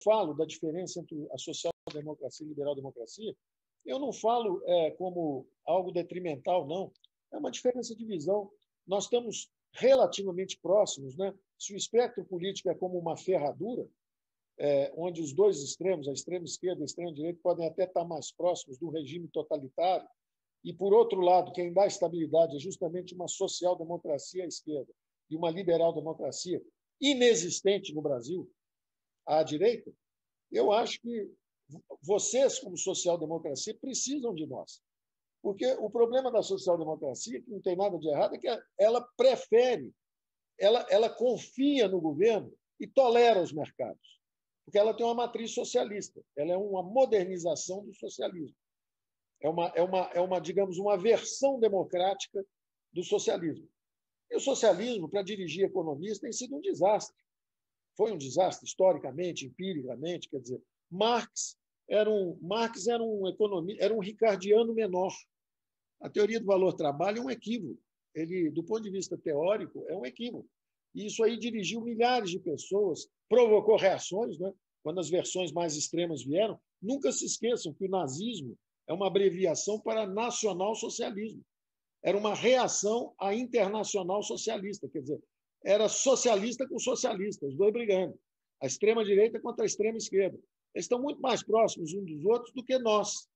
falo da diferença entre a social-democracia e a liberal-democracia, eu não falo como algo detrimental, não. É uma diferença de visão. Nós estamos relativamente próximos, né? Se o espectro político é como uma ferradura, onde os dois extremos, a extrema esquerda e a extrema direita, podem até estar mais próximos do regime totalitário, e, por outro lado, quem dá estabilidade é justamente uma social-democracia à esquerda e uma liberal-democracia inexistente no Brasil, à direita, eu acho que vocês, como social-democracia, precisam de nós. Porque o problema da social-democracia, que não tem nada de errado, é que ela prefere, ela confia no governo e tolera os mercados. Porque ela tem uma matriz socialista, ela é uma modernização do socialismo. Digamos, uma versão democrática do socialismo. E o socialismo, para dirigir a economia, tem sido um desastre. Foi um desastre historicamente, empiricamente, quer dizer, Marx era um economista, era um ricardiano menor. A teoria do valor-trabalho é um equívoco. Ele, do ponto de vista teórico, é um equívoco. E isso aí dirigiu milhares de pessoas, provocou reações, né? Quando as versões mais extremas vieram. Nunca se esqueçam que o nazismo é uma abreviação para nacional-socialismo. Era uma reação à internacional socialista, quer dizer, era socialista com socialista, os dois brigando. A extrema-direita contra a extrema-esquerda. Eles estão muito mais próximos uns dos outros do que nós.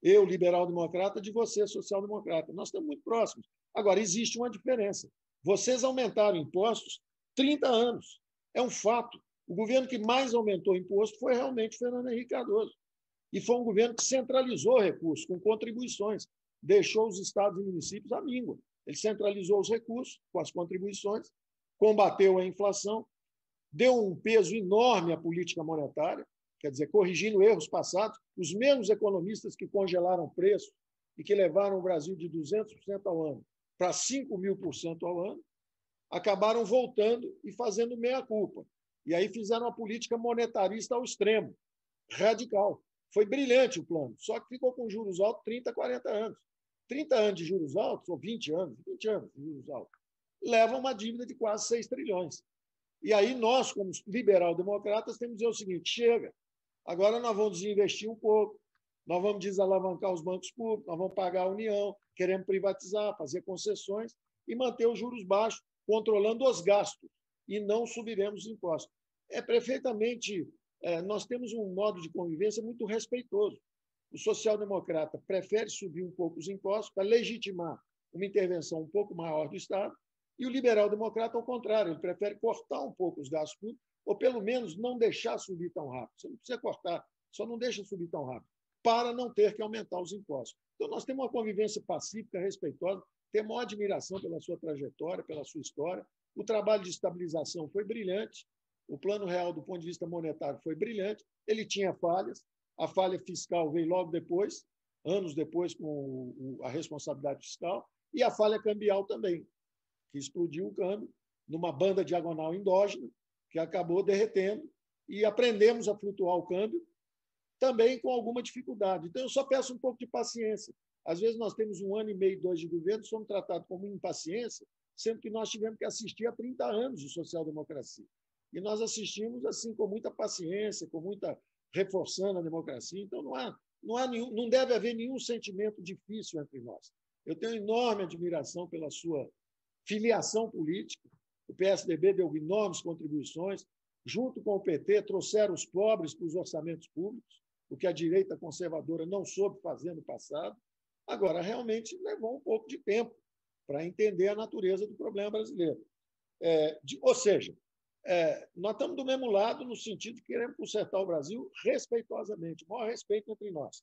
Eu, liberal-democrata, de você, social-democrata. Nós estamos muito próximos. Agora, existe uma diferença. Vocês aumentaram impostos 30 anos. É um fato. O governo que mais aumentou imposto foi realmente Fernando Henrique Cardoso. E foi um governo que centralizou recursos com contribuições, deixou os estados e municípios à míngua. Ele centralizou os recursos com as contribuições, combateu a inflação, deu um peso enorme à política monetária, quer dizer, corrigindo erros passados. Os mesmos economistas que congelaram preços e que levaram o Brasil de 200% ao ano para 5.000% ao ano, acabaram voltando e fazendo meia-culpa. E aí fizeram uma política monetarista ao extremo, radical. Foi brilhante o plano, só que ficou com juros altos 30, 40 anos. 30 anos de juros altos, ou 20 anos de juros altos, levam uma dívida de quase 6 trilhões. E aí nós, como liberal-democratas, temos que dizer o seguinte: chega, agora nós vamos desinvestir um pouco, nós vamos desalavancar os bancos públicos, nós vamos pagar a União, queremos privatizar, fazer concessões e manter os juros baixos, controlando os gastos, e não subiremos os impostos. É perfeitamente... nós temos um modo de convivência muito respeitoso. O social-democrata prefere subir um pouco os impostos para legitimar uma intervenção um pouco maior do Estado, e o liberal-democrata, ao contrário, ele prefere cortar um pouco os gastos públicos, ou pelo menos não deixar subir tão rápido. Você não precisa cortar, só não deixa subir tão rápido, para não ter que aumentar os impostos. Então, nós temos uma convivência pacífica, respeitosa, temos maior admiração pela sua trajetória, pela sua história. O trabalho de estabilização foi brilhante, o Plano Real, do ponto de vista monetário, foi brilhante. Ele tinha falhas. A falha fiscal veio logo depois, anos depois, com a responsabilidade fiscal, e a falha cambial também, que explodiu o câmbio numa banda diagonal endógena, que acabou derretendo, e aprendemos a flutuar o câmbio também com alguma dificuldade. Então, eu só peço um pouco de paciência. Às vezes, nós temos 1 ano e meio, 2 de governo, somos tratados como impaciência, sendo que nós tivemos que assistir a 30 anos de social-democracia. E nós assistimos assim com muita paciência, com muita reforçando a democracia. Então, não deve haver nenhum sentimento difícil entre nós. Eu tenho enorme admiração pela sua filiação política. O PSDB deu enormes contribuições. Junto com o PT, trouxeram os pobres para os orçamentos públicos, o que a direita conservadora não soube fazer no passado. Agora, realmente, levou um pouco de tempo para entender a natureza do problema brasileiro. Ou seja, nós estamos do mesmo lado no sentido de que queremos consertar o Brasil respeitosamente, o maior respeito entre nós.